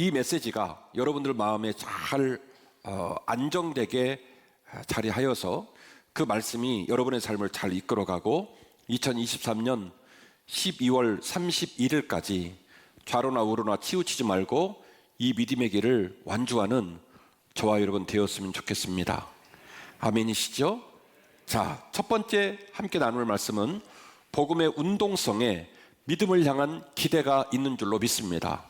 이 메시지가 여러분들 마음에 잘 안정되게 자리하여서 그 말씀이 여러분의 삶을 잘 이끌어가고 2023년 12월 31일까지 좌로나 우로나 치우치지 말고 이 믿음의 길을 완주하는 저와 여러분 되었으면 좋겠습니다. 아멘이시죠? 자, 첫 번째 함께 나눌 말씀은 복음의 운동성에 믿음을 향한 기대가 있는 줄로 믿습니다.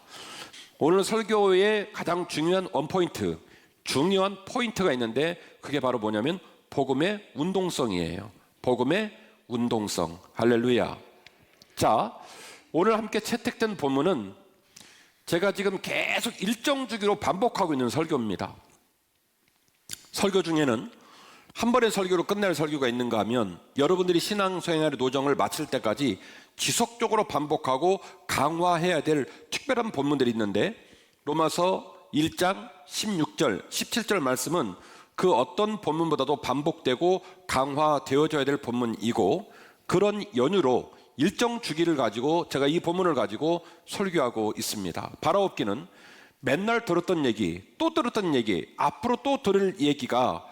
오늘 설교의 가장 중요한 원포인트, 중요한 포인트가 있는데 그게 바로 뭐냐면 복음의 운동성이에요. 복음의 운동성. 할렐루야. 자, 오늘 함께 채택된 본문은 제가 지금 계속 일정 주기로 반복하고 있는 설교입니다. 설교 중에는 한 번의 설교로 끝날 설교가 있는가 하면 여러분들이 신앙생활의 노정을 마칠 때까지 지속적으로 반복하고 강화해야 될 특별한 본문들이 있는데 로마서 1장 16절, 17절 말씀은 그 어떤 본문보다도 반복되고 강화되어져야 될 본문이고 그런 연유로 일정 주기를 가지고 제가 이 본문을 가지고 설교하고 있습니다. 바라옵기는 맨날 들었던 얘기, 또 들었던 얘기, 앞으로 또 들을 얘기가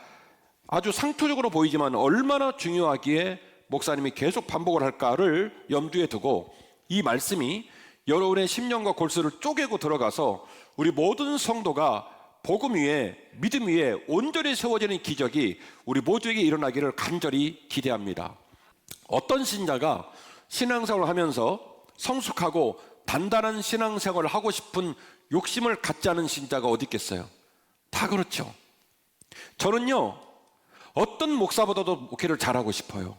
아주 상투적으로 보이지만 얼마나 중요하기에 목사님이 계속 반복을 할까를 염두에 두고 이 말씀이 여러분의 심령과 골수를 쪼개고 들어가서 우리 모든 성도가 복음 위에 믿음 위에 온전히 세워지는 기적이 우리 모두에게 일어나기를 간절히 기대합니다. 어떤 신자가 신앙생활을 하면서 성숙하고 단단한 신앙생활을 하고 싶은 욕심을 갖지 않은 신자가 어디 있겠어요? 다 그렇죠. 저는요 어떤 목사보다도 목회를 잘하고 싶어요.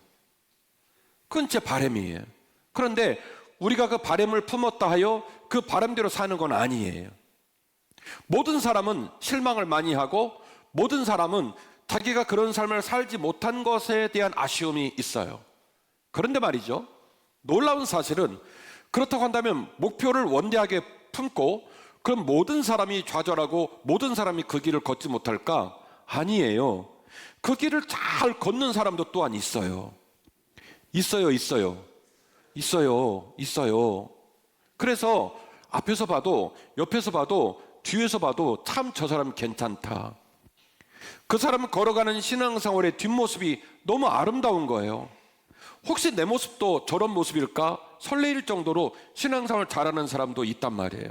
그건 제 바람이에요. 그런데 우리가 그 바람을 품었다 하여 그 바람대로 사는 건 아니에요. 모든 사람은 실망을 많이 하고 모든 사람은 자기가 그런 삶을 살지 못한 것에 대한 아쉬움이 있어요. 그런데 말이죠, 놀라운 사실은 그렇다고 한다면 목표를 원대하게 품고 그럼 모든 사람이 좌절하고 모든 사람이 그 길을 걷지 못할까? 아니에요. 그 길을 잘 걷는 사람도 또한 있어요. 있어요. 그래서 앞에서 봐도 옆에서 봐도 뒤에서 봐도 참 저 사람 괜찮다. 그 사람은 걸어가는 신앙생활의 뒷모습이 너무 아름다운 거예요. 혹시 내 모습도 저런 모습일까? 설레일 정도로 신앙생활 잘하는 사람도 있단 말이에요.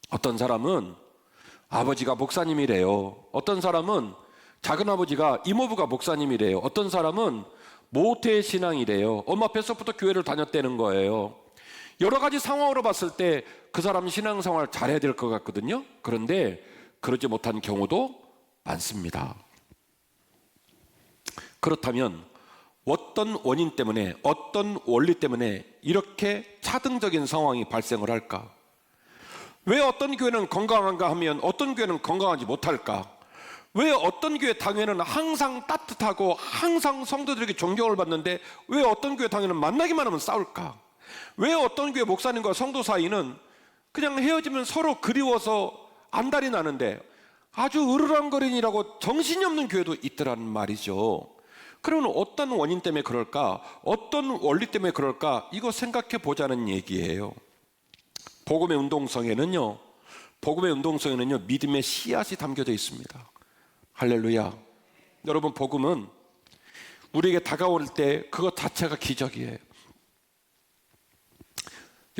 어떤 사람은 아버지가 목사님이래요. 어떤 사람은 작은아버지가 이모부가 목사님이래요. 어떤 사람은 모태신앙이래요. 엄마 뱃속부터 교회를 다녔다는 거예요. 여러 가지 상황으로 봤을 때 그 사람 신앙생활 잘해야 될 것 같거든요. 그런데 그러지 못한 경우도 많습니다. 그렇다면 어떤 원인 때문에 어떤 원리 때문에 이렇게 차등적인 상황이 발생을 할까? 왜 어떤 교회는 건강한가 하면 어떤 교회는 건강하지 못할까? 왜 어떤 교회 당회는 항상 따뜻하고 항상 성도들에게 존경을 받는데 왜 어떤 교회 당회는 만나기만 하면 싸울까? 왜 어떤 교회 목사님과 성도 사이는 그냥 헤어지면 서로 그리워서 안달이 나는데 아주 으르렁거리니라고 정신이 없는 교회도 있더란 말이죠. 그러면 어떤 원인 때문에 그럴까? 어떤 원리 때문에 그럴까? 이거 생각해 보자는 얘기예요. 복음의 운동성에는요 믿음의 씨앗이 담겨져 있습니다. 할렐루야. 여러분, 복음은 우리에게 다가올 때 그것 자체가 기적이에요.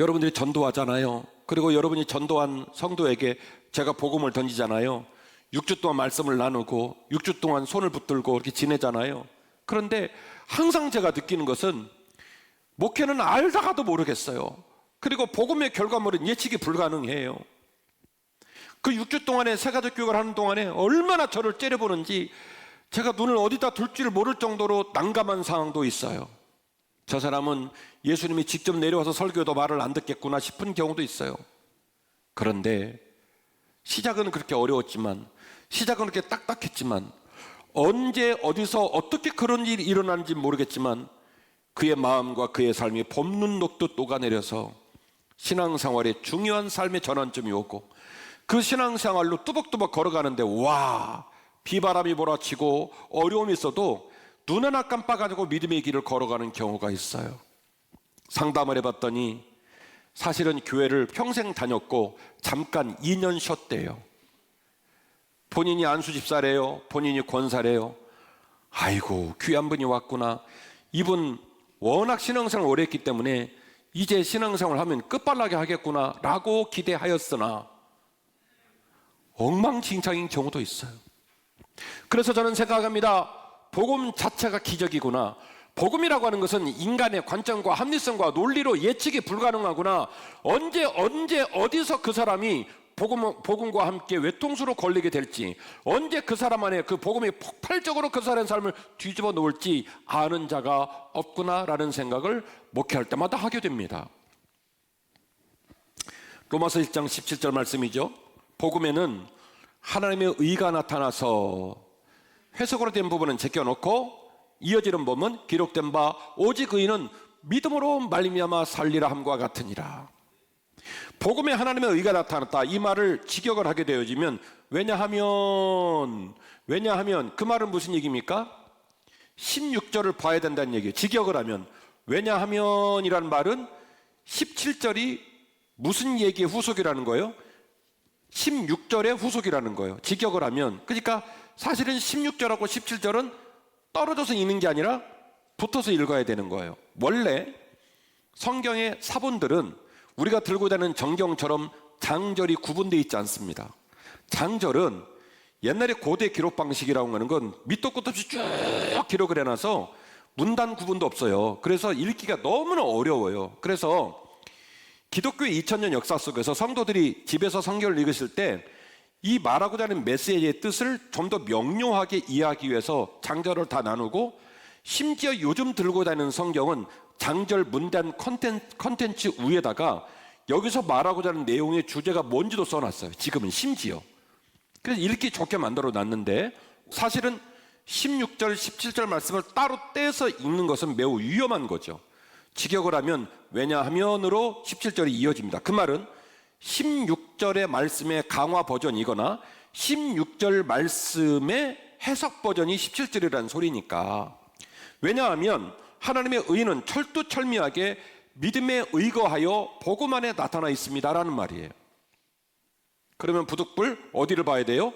여러분들이 전도하잖아요. 그리고 여러분이 전도한 성도에게 제가 복음을 던지잖아요. 6주 동안 말씀을 나누고 6주 동안 손을 붙들고 이렇게 지내잖아요. 그런데 항상 제가 느끼는 것은 목회는 알다가도 모르겠어요. 그리고 복음의 결과물은 예측이 불가능해요. 그 6주 동안에 새가족 교육을 하는 동안에 얼마나 저를 째려보는지 제가 눈을 어디다 둘지를 모를 정도로 난감한 상황도 있어요. 저 사람은 예수님이 직접 내려와서 설교도 말을 안 듣겠구나 싶은 경우도 있어요. 그런데 시작은 그렇게 어려웠지만 시작은 그렇게 딱딱했지만 언제 어디서 어떻게 그런 일이 일어나는지 모르겠지만 그의 마음과 그의 삶이 봄눈 녹듯 녹아내려서 신앙생활의 중요한 삶의 전환점이 오고 그 신앙생활로 뚜벅뚜벅 걸어가는데 와, 비바람이 몰아치고 어려움이 있어도 눈 하나 깜빡가지고 믿음의 길을 걸어가는 경우가 있어요. 상담을 해봤더니 사실은 교회를 평생 다녔고 잠깐 2년 쉬었대요. 본인이 안수집사래요. 본인이 권사래요. 아이고, 귀한 분이 왔구나. 이분 워낙 신앙생활을 오래 했기 때문에 이제 신앙생활을 하면 끝발나게 하겠구나 라고 기대하였으나 엉망진창인 경우도 있어요. 그래서 저는 생각합니다. 복음 자체가 기적이구나. 복음이라고 하는 것은 인간의 관점과 합리성과 논리로 예측이 불가능하구나. 언제 어디서 그 사람이 복음과 함께 외통수로 걸리게 될지, 언제 그 사람 안에 그 복음이 폭발적으로 그 사람의 삶을 뒤집어 놓을지 아는 자가 없구나라는 생각을 목회할 때마다 하게 됩니다. 로마서 1장 17절 말씀이죠. 복음에는 하나님의 의가 나타나서, 해석으로 된 부분은 제껴놓고 이어지는 부분은 기록된 바 오직 의인은 믿음으로 말미암아 살리라 함과 같으니라. 복음에 하나님의 의가 나타났다, 이 말을 직역을 하게 되어지면, 왜냐하면 그 말은 무슨 얘기입니까? 16절을 봐야 된다는 얘기예요. 직역을 하면. 왜냐하면이라는 말은 17절이 무슨 얘기의 후속이라는 거예요? 16절의 후속이라는 거예요. 직역을 하면. 그러니까 사실은 16절하고 17절은 떨어져서 읽는 게 아니라 붙어서 읽어야 되는 거예요. 원래 성경의 사본들은 우리가 들고 다니는 정경처럼 장절이 구분되어 있지 않습니다. 장절은 옛날에 고대 기록 방식이라고 하는 건 밑도 끝도 없이 쭉 기록을 해놔서 문단 구분도 없어요. 그래서 읽기가 너무나 어려워요. 그래서 기독교의 2000년 역사 속에서 성도들이 집에서 성경을 읽으실 때 이 말하고자 하는 메시지의 뜻을 좀 더 명료하게 이해하기 위해서 장절을 다 나누고, 심지어 요즘 들고 다니는 성경은 장절 문단 컨텐츠 위에다가 여기서 말하고자 하는 내용의 주제가 뭔지도 써놨어요. 지금은 심지어. 그래서 읽기 좋게 만들어 놨는데, 사실은 16절, 17절 말씀을 따로 떼서 읽는 것은 매우 위험한 거죠. 직역을 하면 왜냐하면으로 17절이 이어집니다. 그 말은 16절의 말씀의 강화 버전이거나 16절 말씀의 해석 버전이 17절이라는 소리니까, 왜냐하면 하나님의 의는 철두철미하게 믿음에 의거하여 복음 안에 나타나 있습니다라는 말이에요. 그러면 부득불 어디를 봐야 돼요?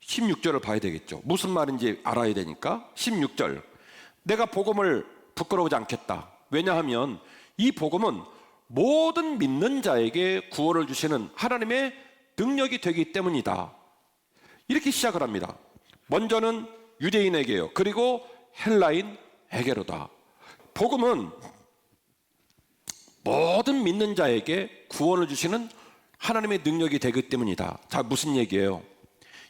16절을 봐야 되겠죠. 무슨 말인지 알아야 되니까. 16절, 내가 복음을 부끄러우지 않겠다. 왜냐하면 이 복음은 모든 믿는 자에게 구원을 주시는 하나님의 능력이 되기 때문이다. 이렇게 시작을 합니다. 먼저는 유대인에게요. 그리고 헬라인에게로다. 복음은 모든 믿는 자에게 구원을 주시는 하나님의 능력이 되기 때문이다. 자, 무슨 얘기예요?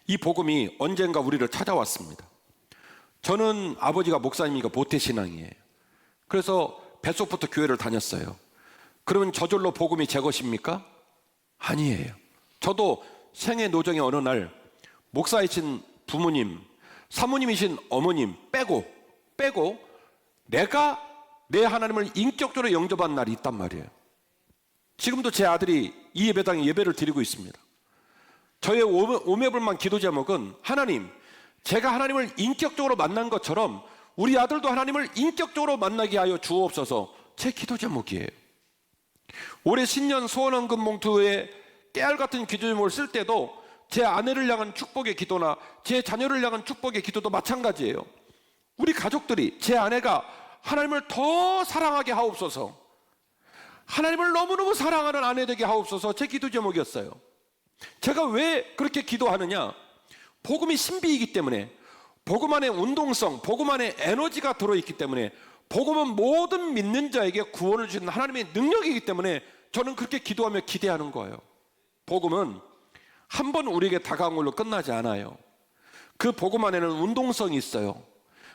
이 복음이 언젠가 우리를 찾아왔습니다. 저는 아버지가 목사님이니까 모태신앙이에요. 그래서 뱃속부터 교회를 다녔어요. 그러면 저절로 복음이 제 것입니까? 아니에요. 저도 생애 노정의 어느 날 목사이신 부모님, 사모님이신 어머님 빼고 내가 내 하나님을 인격적으로 영접한 날이 있단 말이에요. 지금도 제 아들이 이 예배당에 예배를 드리고 있습니다. 저의 오매불만 기도 제목은, 하나님, 제가 하나님을 인격적으로 만난 것처럼 우리 아들도 하나님을 인격적으로 만나게 하여 주옵소서. 제 기도 제목이에요. 올해 신년 소원헌금 봉투에 깨알같은 기도 제목을 쓸 때도 제 아내를 향한 축복의 기도나 제 자녀를 향한 축복의 기도도 마찬가지예요. 우리 가족들이, 제 아내가 하나님을 더 사랑하게 하옵소서, 하나님을 너무너무 사랑하는 아내 되게 하옵소서, 제 기도 제목이었어요. 제가 왜 그렇게 기도하느냐? 복음이 신비이기 때문에, 복음 안에 운동성, 복음 안에 에너지가 들어있기 때문에, 복음은 모든 믿는 자에게 구원을 주는 하나님의 능력이기 때문에 저는 그렇게 기도하며 기대하는 거예요. 복음은 한 번 우리에게 다가온 걸로 끝나지 않아요. 그 복음 안에는 운동성이 있어요.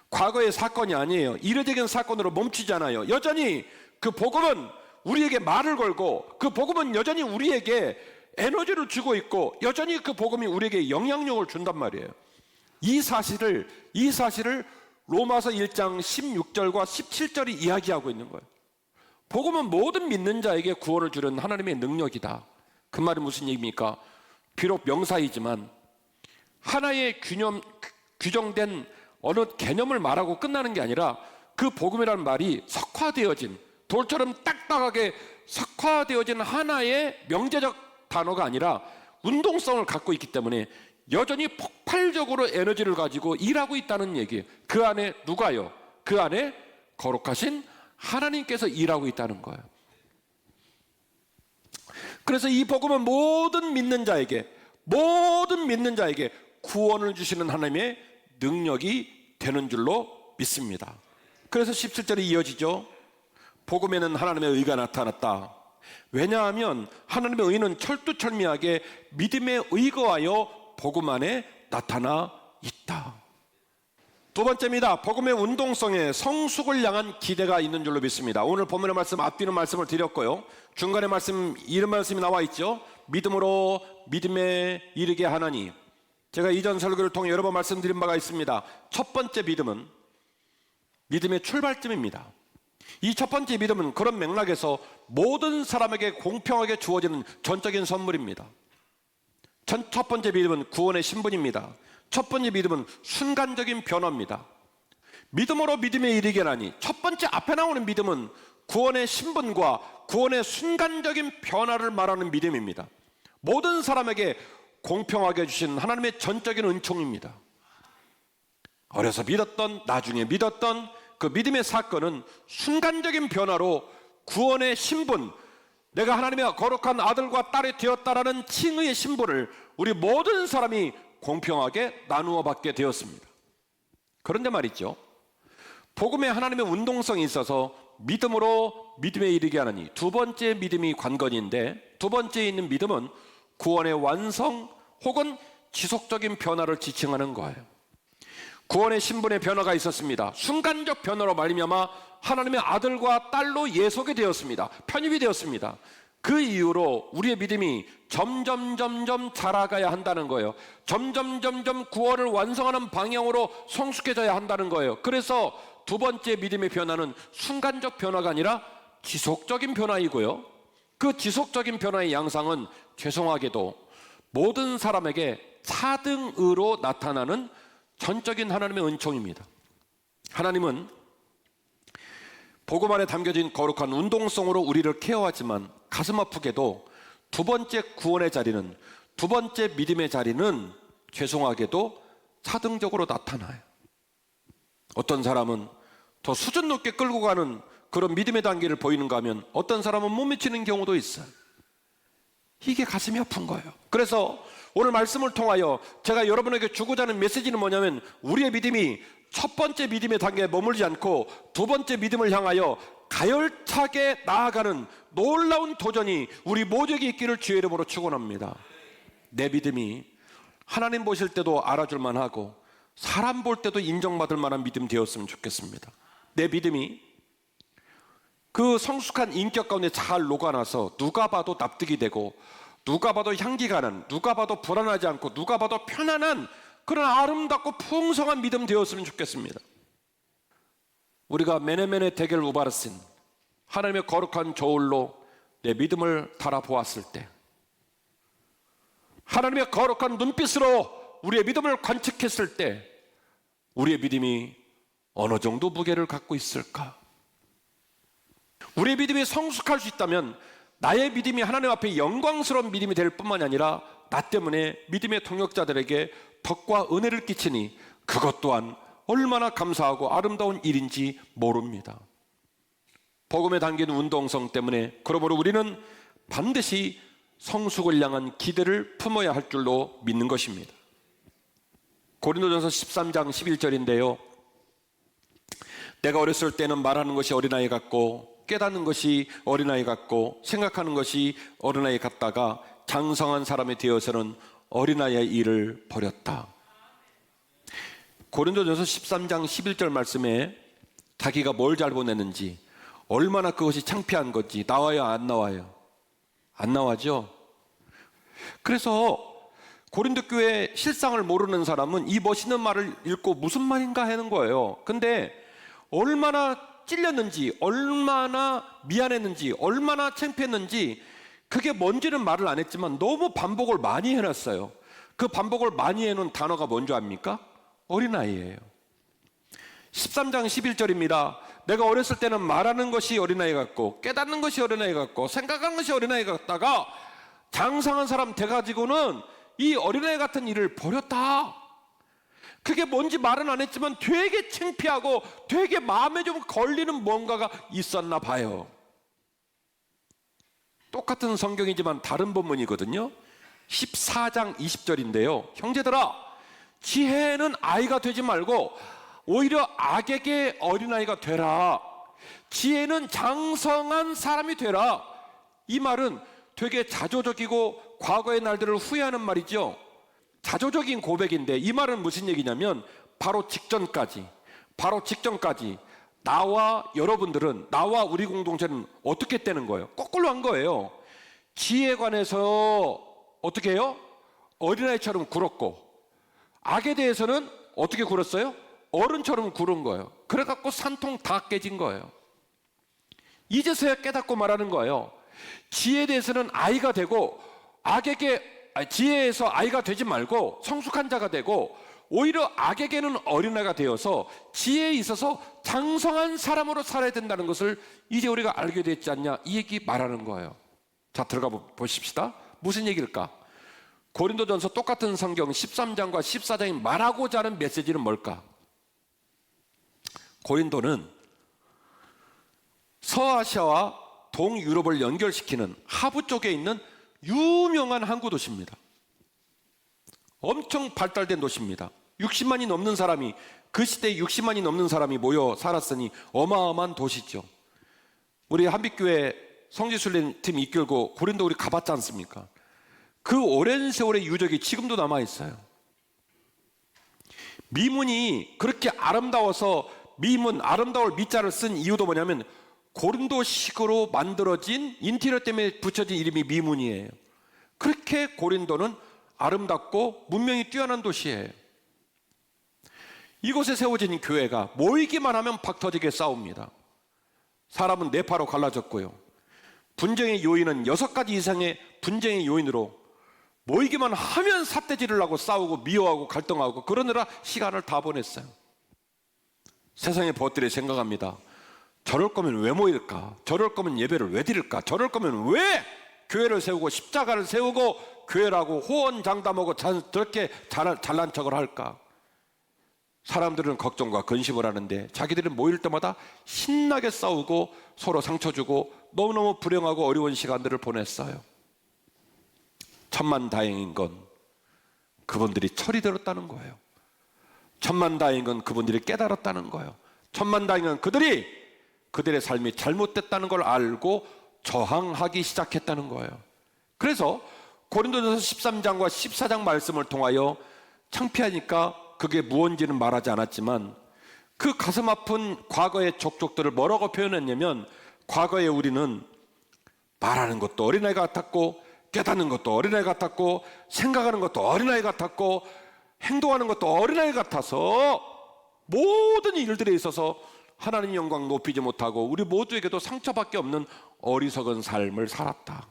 과거의 사건이 아니에요. 이례적인 사건으로 멈추지 않아요. 여전히 그 복음은 우리에게 말을 걸고, 그 복음은 여전히 우리에게 에너지를 주고 있고, 여전히 그 복음이 우리에게 영향력을 준단 말이에요. 이 사실을 로마서 1장 16절과 17절이 이야기하고 있는 거예요. 복음은 모든 믿는 자에게 구원을 주는 하나님의 능력이다. 그 말이 무슨 얘기입니까? 비록 명사이지만 하나의 규정된 어느 개념을 말하고 끝나는 게 아니라, 그 복음이라는 말이 석화되어진, 돌처럼 딱딱하게 석화되어진 하나의 명제적 단어가 아니라 운동성을 갖고 있기 때문에 여전히 폭발적으로 에너지를 가지고 일하고 있다는 얘기예요. 그 안에 누가요? 그 안에 거룩하신 하나님께서 일하고 있다는 거예요. 그래서 이 복음은 모든 믿는 자에게 구원을 주시는 하나님의 능력이 되는 줄로 믿습니다. 그래서 17절이 이어지죠. 복음에는 하나님의 의가 나타났다. 왜냐하면 하나님의 의는 철두철미하게 믿음에 의거하여 복음 안에 나타나 있다. 두 번째입니다. 복음의 운동성에 성숙을 향한 기대가 있는 줄로 믿습니다. 오늘 본문의 말씀 앞뒤는 말씀을 드렸고요. 중간에 말씀, 이런 말씀이 나와 있죠. 믿음으로 믿음에 이르게 하나니. 제가 이전 설교를 통해 여러 번 말씀드린 바가 있습니다. 첫 번째 믿음은 믿음의 출발점입니다. 이 첫 번째 믿음은 그런 맥락에서 모든 사람에게 공평하게 주어지는 전적인 선물입니다. 첫 번째 믿음은 구원의 신분입니다. 첫 번째 믿음은 순간적인 변화입니다. 믿음으로 믿음에 이르게 하니, 첫 번째 앞에 나오는 믿음은 구원의 신분과 구원의 순간적인 변화를 말하는 믿음입니다. 모든 사람에게 공평하게 주신 하나님의 전적인 은총입니다. 어려서 믿었던, 나중에 믿었던 그 믿음의 사건은 순간적인 변화로 구원의 신분, 내가 하나님의 거룩한 아들과 딸이 되었다라는 칭의의 신분을 우리 모든 사람이 공평하게 나누어 받게 되었습니다. 그런데 말이죠, 복음에 하나님의 운동성이 있어서 믿음으로 믿음에 이르게 하느니, 두 번째 믿음이 관건인데, 두 번째에 있는 믿음은 구원의 완성 혹은 지속적인 변화를 지칭하는 거예요. 구원의 신분의 변화가 있었습니다. 순간적 변화로 말미암아 하나님의 아들과 딸로 예속이 되었습니다. 편입이 되었습니다. 그 이후로 우리의 믿음이 점점 자라가야 한다는 거예요. 점점 구원을 완성하는 방향으로 성숙해져야 한다는 거예요. 그래서 두 번째 믿음의 변화는 순간적 변화가 아니라 지속적인 변화이고요. 그 지속적인 변화의 양상은 죄송하게도 모든 사람에게 차등으로 나타나는 전적인 하나님의 은총입니다. 하나님은 복음 안에 담겨진 거룩한 운동성으로 우리를 케어하지만 가슴 아프게도 두 번째 구원의 자리는, 두 번째 믿음의 자리는 죄송하게도 차등적으로 나타나요. 어떤 사람은 더 수준 높게 끌고 가는 그런 믿음의 단계를 보이는가 하면 어떤 사람은 못 미치는 경우도 있어요. 이게 가슴이 아픈 거예요. 그래서 오늘 말씀을 통하여 제가 여러분에게 주고자 하는 메시지는 뭐냐면, 우리의 믿음이 첫 번째 믿음의 단계에 머물지 않고 두 번째 믿음을 향하여 가열차게 나아가는 놀라운 도전이 우리 모두에게 있기를 주의 이름으로 축원합니다. 내 믿음이 하나님 보실 때도 알아줄 만하고 사람 볼 때도 인정받을 만한 믿음 되었으면 좋겠습니다. 내 믿음이 그 성숙한 인격 가운데 잘 녹아나서 누가 봐도 납득이 되고, 누가 봐도 향기가 나는, 누가 봐도 불안하지 않고, 누가 봐도 편안한 그런 아름답고 풍성한 믿음 되었으면 좋겠습니다. 우리가 메네메네 데겔 우바르신 하나님의 거룩한 저울로 내 믿음을 달아보았을 때, 하나님의 거룩한 눈빛으로 우리의 믿음을 관측했을 때, 우리의 믿음이 어느 정도 무게를 갖고 있을까? 우리의 믿음이 성숙할 수 있다면 나의 믿음이 하나님 앞에 영광스러운 믿음이 될 뿐만이 아니라 나 때문에 믿음의 동역자들에게 덕과 은혜를 끼치니 그것 또한 얼마나 감사하고 아름다운 일인지 모릅니다. 복음에 담긴 운동성 때문에 그러므로 우리는 반드시 성숙을 향한 기대를 품어야 할 줄로 믿는 것입니다. 고린도전서 13장 11절인데요. 내가 어렸을 때는 말하는 것이 어린아이 같고 깨닫는 것이 어린아이 같고 생각하는 것이 어린아이 같다가 장성한 사람이 되어서는 어린아이의 일을 버렸다. 고린도전서 13장 11절 말씀에 자기가 뭘 잘못했는지, 얼마나 그것이 창피한 건지 나와요, 안 나와요? 안 나와죠? 그래서 고린도 교회 실상을 모르는 사람은 이 멋있는 말을 읽고 무슨 말인가 하는 거예요. 근데 얼마나 찔렸는지, 얼마나 미안했는지, 얼마나 창피했는지 그게 뭔지는 말을 안 했지만 너무 반복을 많이 해놨어요. 그 반복을 많이 해놓은 단어가 뭔지 압니까? 어린아이예요. 13장 11절입니다. 내가 어렸을 때는 말하는 것이 어린아이 같고 깨닫는 것이 어린아이 같고 생각하는 것이 어린아이 같다가 장성한 사람 돼가지고는 이 어린아이 같은 일을 버렸다. 그게 뭔지 말은 안 했지만 되게 창피하고 되게 마음에 좀 걸리는 뭔가가 있었나 봐요. 똑같은 성경이지만 다른 본문이거든요. 14장 20절인데요. 형제들아, 지혜는 아이가 되지 말고 오히려 악에게 어린아이가 되라. 지혜는 장성한 사람이 되라. 이 말은 되게 자조적이고 과거의 날들을 후회하는 말이죠. 자조적인 고백인데 이 말은 무슨 얘기냐면 바로 직전까지 나와 여러분들은, 나와 우리 공동체는 어떻게 되는 거예요? 거꾸로 한 거예요. 지혜에 관해서 어떻게 해요? 어린아이처럼 굴었고, 악에 대해서는 어떻게 굴었어요? 어른처럼 굴은 거예요. 그래갖고 산통 다 깨진 거예요. 이제서야 깨닫고 말하는 거예요. 지혜에 대해서는 아이가 되고, 지혜에서 아이가 되지 말고 성숙한 자가 되고, 오히려 악에게는 어린아이가 되어서 지혜에 있어서 장성한 사람으로 살아야 된다는 것을 이제 우리가 알게 됐지 않냐, 이 얘기 말하는 거예요. 자, 들어가 보십시다. 무슨 얘기일까? 고린도전서 똑같은 성경 13장과 14장이 말하고자 하는 메시지는 뭘까? 고린도는 서아시아와 동유럽을 연결시키는 하부 쪽에 있는 유명한 항구 도시입니다. 엄청 발달된 도시입니다. 60만이 넘는 사람이, 그 시대에 60만이 넘는 사람이 모여 살았으니 어마어마한 도시죠. 우리 한빛교회 성지순례 팀 이끌고 고린도 우리 가봤지 않습니까? 그 오랜 세월의 유적이 지금도 남아있어요. 미문이 그렇게 아름다워서 아름다울 미자를 쓴 이유도 뭐냐면 고린도식으로 만들어진 인테리어 때문에 붙여진 이름이 미문이에요. 그렇게 고린도는 아름답고 문명이 뛰어난 도시예요. 이곳에 세워진 교회가 모이기만 하면 박 터지게 싸웁니다. 사람은 네파로 갈라졌고요. 분쟁의 요인은 6가지 이상의 분쟁의 요인으로 모이기만 하면 삿대질을 하고 싸우고 미워하고 갈등하고 그러느라 시간을 다 보냈어요. 세상의 벗들이 생각합니다. 저럴 거면 왜 모일까? 저럴 거면 예배를 왜 드릴까? 저럴 거면 왜 교회를 세우고 십자가를 세우고 교회라고 호언장담하고 저렇게 잘난 척을 할까? 사람들은 걱정과 근심을 하는데 자기들은 모일 때마다 신나게 싸우고 서로 상처 주고 너무너무 불행하고 어려운 시간들을 보냈어요. 천만다행인 건 그분들이 철이 들었다는 거예요. 천만다행인 건 그분들이 깨달았다는 거예요. 천만다행인 건 그들의 삶이 잘못됐다는 걸 알고 저항하기 시작했다는 거예요. 그래서 고린도전서 13장과 14장 말씀을 통하여 창피하니까 그게 무언지는 말하지 않았지만 그 가슴 아픈 과거의 족족들을 뭐라고 표현했냐면, 과거에 우리는 말하는 것도 어린아이 같았고 깨닫는 것도 어린아이 같았고 생각하는 것도 어린아이 같았고 행동하는 것도 어린아이 같아서 모든 일들에 있어서 하나님 영광 높이지 못하고 우리 모두에게도 상처밖에 없는 어리석은 삶을 살았다.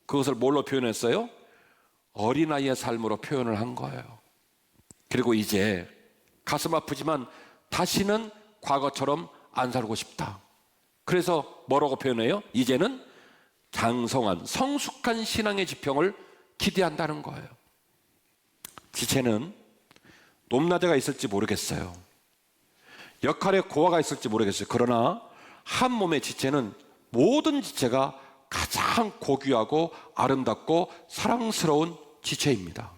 그것을 뭘로 표현했어요? 어린아이의 삶으로 표현을 한 거예요. 그리고 이제 가슴 아프지만 다시는 과거처럼 안 살고 싶다. 그래서 뭐라고 표현해요? 이제는 장성한 성숙한 신앙의 지평을 기대한다는 거예요. 지체는 높낮이가 있을지 모르겠어요. 역할의 고하가 있을지 모르겠어요. 그러나 한 몸의 지체는 모든 지체가 가장 고귀하고 아름답고 사랑스러운 지체입니다.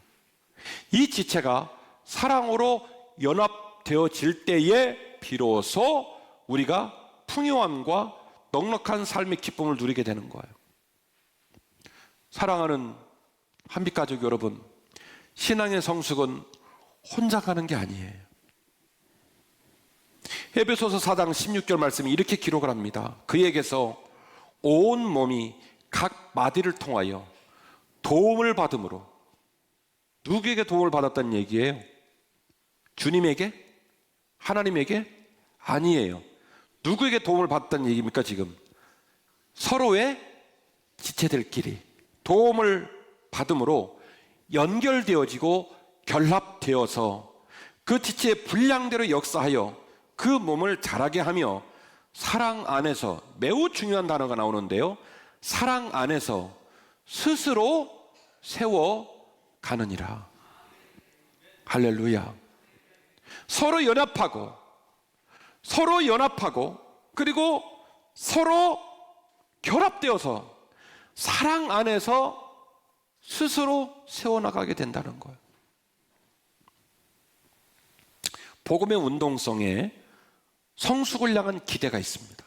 이 지체가 사랑으로 연합되어질 때에 비로소 우리가 풍요함과 넉넉한 삶의 기쁨을 누리게 되는 거예요. 사랑하는 한빛가족 여러분, 신앙의 성숙은 혼자 가는 게 아니에요. 에베소서 4장 16절 말씀이 이렇게 기록을 합니다. 그에게서 온 몸이 각 마디를 통하여 도움을 받음으로. 누구에게 도움을 받았다는 얘기예요? 주님에게? 하나님에게? 아니에요. 누구에게 도움을 받았다는 얘기입니까 지금? 서로의 지체들끼리 도움을 받음으로 연결되어지고 결합되어서 그 지체의 분량대로 역사하여 그 몸을 자라게 하며 사랑 안에서, 매우 중요한 단어가 나오는데요, 사랑 안에서 스스로 세워가느니라. 할렐루야. 서로 연합하고 그리고 서로 결합되어서 사랑 안에서 스스로 세워나가게 된다는 거예요. 복음의 운동성에 성숙을 향한 기대가 있습니다.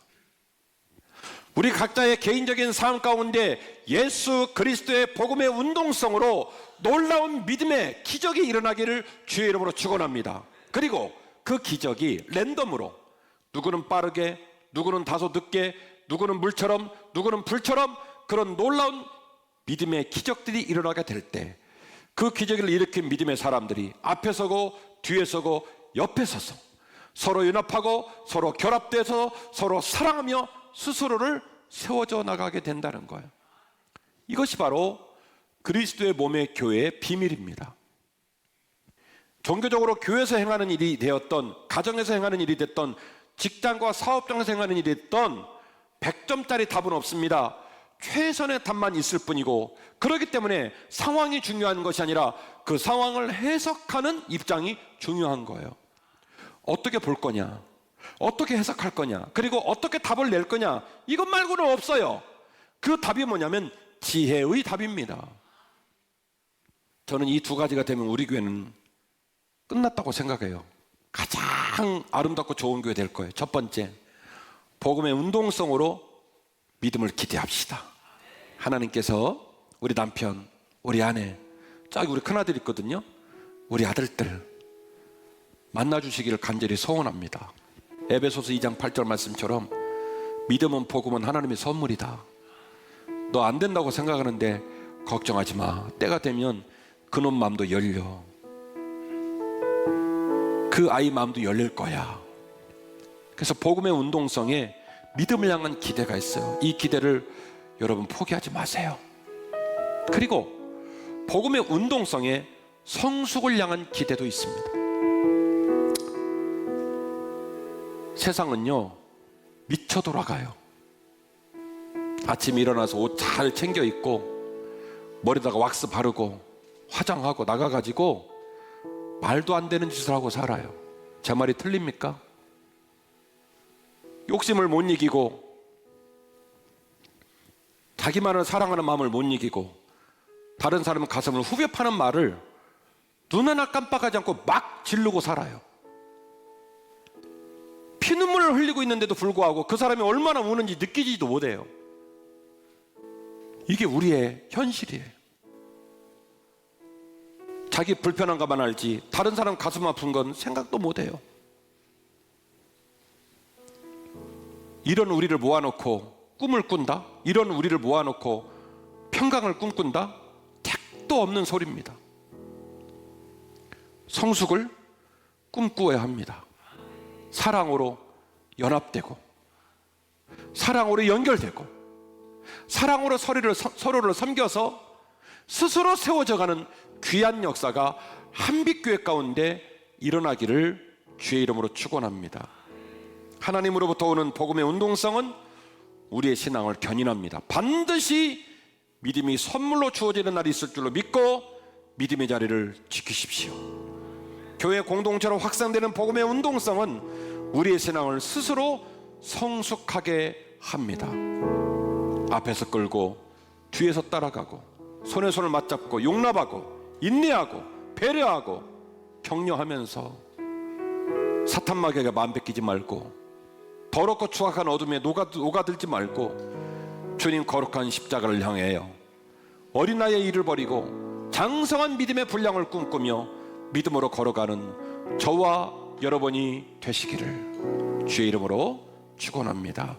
우리 각자의 개인적인 삶 가운데 예수 그리스도의 복음의 운동성으로 놀라운 믿음의 기적이 일어나기를 주의 이름으로 축원합니다. 그리고 그 기적이 랜덤으로, 누구는 빠르게, 누구는 다소 늦게, 누구는 물처럼, 누구는 불처럼, 그런 놀라운 믿음의 기적들이 일어나게 될 때 그 기적을 일으킨 믿음의 사람들이 앞에 서고 뒤에 서고 옆에 서서 서로 연합하고 서로 결합돼서 서로 사랑하며 스스로를 세워져 나가게 된다는 거예요. 이것이 바로 그리스도의 몸의 교회의 비밀입니다. 종교적으로 교회에서 행하는 일이 되었던, 가정에서 행하는 일이 됐던, 직장과 사업장에서 행하는 일이 됐던 100점짜리 답은 없습니다. 최선의 답만 있을 뿐이고, 그렇기 때문에 상황이 중요한 것이 아니라 그 상황을 해석하는 입장이 중요한 거예요. 어떻게 볼 거냐, 어떻게 해석할 거냐, 그리고 어떻게 답을 낼 거냐, 이것 말고는 없어요. 그 답이 뭐냐면 지혜의 답입니다. 저는 이 두 가지가 되면 우리 교회는 끝났다고 생각해요. 가장 아름답고 좋은 교회 될 거예요. 첫 번째, 복음의 운동성으로 믿음을 기대합시다. 하나님께서 우리 남편, 우리 아내, 저기 우리 큰아들 있거든요, 우리 아들들 만나주시기를 간절히 소원합니다. 에베소서 2장 8절 말씀처럼 믿음은, 복음은 하나님의 선물이다. 너 안 된다고 생각하는데 걱정하지 마. 때가 되면 그놈 마음도 열려. 그 아이 마음도 열릴 거야. 그래서 복음의 운동성에 믿음을 향한 기대가 있어요. 이 기대를 여러분 포기하지 마세요. 그리고 복음의 운동성에 성숙을 향한 기대도 있습니다. 세상은요, 미쳐 돌아가요. 아침에 일어나서 옷 잘 챙겨 입고 머리다가 왁스 바르고 화장하고 나가가지고 말도 안 되는 짓을 하고 살아요. 제 말이 틀립니까? 욕심을 못 이기고 자기만을 사랑하는 마음을 못 이기고 다른 사람 가슴을 후벼 파는 말을 눈 하나 깜빡하지 않고 막 지르고 살아요. 피눈물을 흘리고 있는데도 불구하고 그 사람이 얼마나 우는지 느끼지도 못해요. 이게 우리의 현실이에요. 자기 불편한 것만 알지 다른 사람 가슴 아픈 건 생각도 못해요. 이런 우리를 모아놓고 꿈을 꾼다? 이런 우리를 모아놓고 평강을 꿈꾼다? 택도 없는 소리입니다. 성숙을 꿈꾸어야 합니다. 사랑으로 연합되고 사랑으로 연결되고 사랑으로 서로를 섬겨서 스스로 세워져가는 귀한 역사가 한빛교회 가운데 일어나기를 주의 이름으로 축원합니다. 하나님으로부터 오는 복음의 운동성은 우리의 신앙을 견인합니다. 반드시 믿음이 선물로 주어지는 날이 있을 줄로 믿고 믿음의 자리를 지키십시오. 교회 공동체로 확산되는 복음의 운동성은 우리의 신앙을 스스로 성숙하게 합니다. 앞에서 끌고 뒤에서 따라가고 손에 손을 맞잡고 용납하고 인내하고 배려하고 격려하면서 사탄 마귀에게 마음 뺏기지 말고 더럽고 추악한 어둠에 녹아들지 말고 주님 거룩한 십자가를 향해요. 어린아이의 일을 버리고 장성한 믿음의 분량을 꿈꾸며 믿음으로 걸어가는 저와 여러분이 되시기를 주의 이름으로 축원합니다.